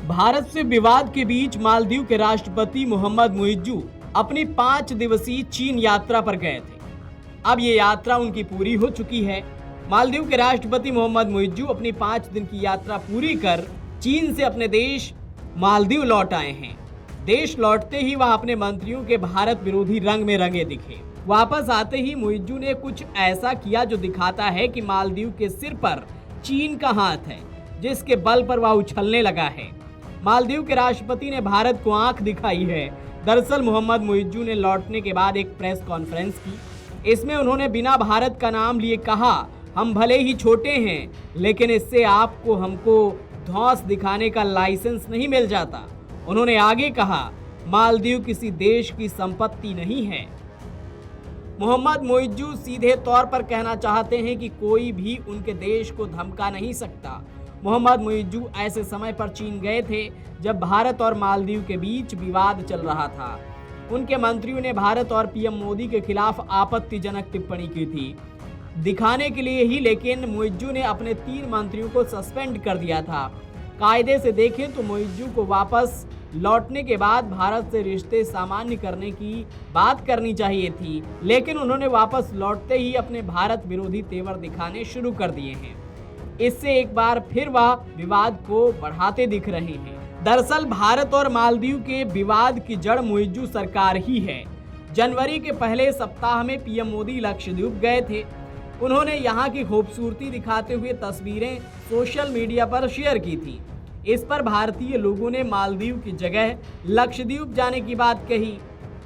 भारत से विवाद के बीच मालदीव के राष्ट्रपति मोहम्मद मुइज्जू अपनी 5 दिवसीय चीन यात्रा पर गए थे। अब ये यात्रा उनकी पूरी हो चुकी है। मालदीव के राष्ट्रपति मोहम्मद मुइज्जू अपनी 5 दिन की यात्रा पूरी कर चीन से अपने देश मालदीव लौट आए हैं। देश लौटते ही वह अपने मंत्रियों के भारत विरोधी रंग में रंगे दिखे। वापस आते ही मुइज्जू ने कुछ ऐसा किया जो दिखाता है कि मालदीव के सिर पर चीन का हाथ है, जिसके बल पर वह उछलने लगा है। मालदीव के राष्ट्रपति ने भारत को आंख दिखाई है। दरअसल मोहम्मद मुइज्जू ने लौटने के बाद एक प्रेस कॉन्फ्रेंस की। इसमें उन्होंने बिना भारत का नाम लिए कहा, हम भले ही छोटे हैं, लेकिन इससे आपको हमको धौंस दिखाने का लाइसेंस नहीं मिल जाता। उन्होंने आगे कहा, मालदीव किसी देश की संपत्ति नहीं है। मोहम्मद मुइज्जू सीधे तौर पर कहना चाहते हैं कि कोई भी उनके देश को धमका नहीं सकता। मोहम्मद मुइज्जू ऐसे समय पर चीन गए थे जब भारत और मालदीव के बीच विवाद चल रहा था। उनके मंत्रियों ने भारत और पीएम मोदी के खिलाफ आपत्तिजनक टिप्पणी की थी, दिखाने के लिए ही, लेकिन मुइज्जू ने अपने 3 मंत्रियों को सस्पेंड कर दिया था। कायदे से देखें तो मुइज्जू को वापस लौटने के बाद भारत से रिश्ते सामान्य करने की बात करनी चाहिए थी, लेकिन उन्होंने वापस लौटते ही अपने भारत विरोधी तेवर दिखाने शुरू कर दिए हैं। इससे एक बार फिर वह विवाद को बढ़ाते दिख रहे हैं। दरअसल भारत और मालदीव के विवाद की जड़ मुइज्जू सरकार ही है। जनवरी के पहले सप्ताह में पीएम मोदी लक्षद्वीप गए थे। उन्होंने यहाँ की खूबसूरती दिखाते हुए तस्वीरें सोशल मीडिया पर शेयर की थी। इस पर भारतीय लोगों ने मालदीव की जगह लक्षद्वीप जाने की बात कही।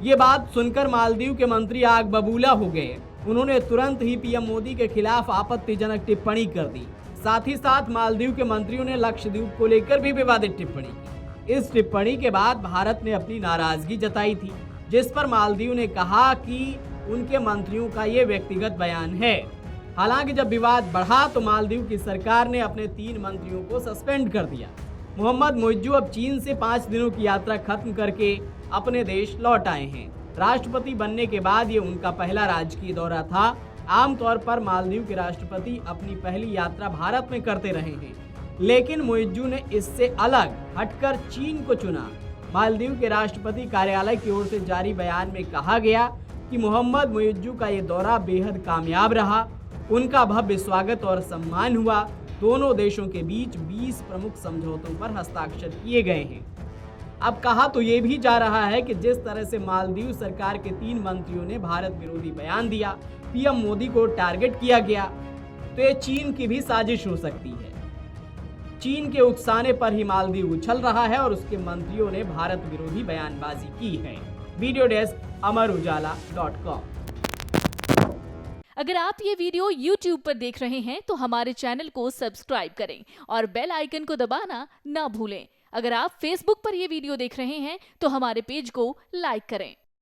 ये बात सुनकर मालदीव के मंत्री आग बबूला हो गए। उन्होंने तुरंत ही पीएम मोदी के खिलाफ आपत्तिजनक टिप्पणी कर दी। साथ ही साथ मालदीव के मंत्रियों ने लक्षद्वीप को लेकर भी विवादित टिप्पणी की। इस टिप्पणी के बाद भारत ने अपनी नाराजगी जताई थी, जिस पर मालदीव ने कहा कि उनके मंत्रियों का ये व्यक्तिगत बयान है। हालांकि जब विवाद बढ़ा तो मालदीव की सरकार ने अपने 3 मंत्रियों को सस्पेंड कर दिया। मोहम्मद मुइज्जू अब चीन से 5 दिनों की यात्रा खत्म करके अपने देश लौट आए हैं। राष्ट्रपति बनने के बाद ये उनका पहला राजकीय दौरा था। आमतौर पर मालदीव के राष्ट्रपति अपनी पहली यात्रा भारत में करते रहे हैं, लेकिन मुइज्जू ने इससे अलग हटकर चीन को चुना। मालदीव के राष्ट्रपति कार्यालय की ओर से जारी बयान में कहा गया कि मोहम्मद मुइज्जू का ये दौरा बेहद कामयाब रहा। उनका भव्य स्वागत और सम्मान हुआ। दोनों देशों के बीच 20 प्रमुख समझौतों पर हस्ताक्षर किए गए हैं। अब कहा तो ये भी जा रहा है कि जिस तरह से मालदीव सरकार के 3 मंत्रियों ने भारत विरोधी बयान दिया, पीएम मोदी को टारगेट किया गया, तो ये चीन की भी साजिश हो सकती है। चीन के उकसाने पर ही मालदीव उछल रहा है और उसके मंत्रियों ने भारत विरोधी बयानबाजी की है। वीडियो डेस्क अमरउजाला.com। अगर आप ये वीडियो YouTube पर देख रहे हैं तो हमारे चैनल को सब्सक्राइब करें और बेल आइकन को दबाना ना भूलें। अगर आप Facebook पर ये वीडियो देख रहे हैं तो हमारे पेज को लाइक करें।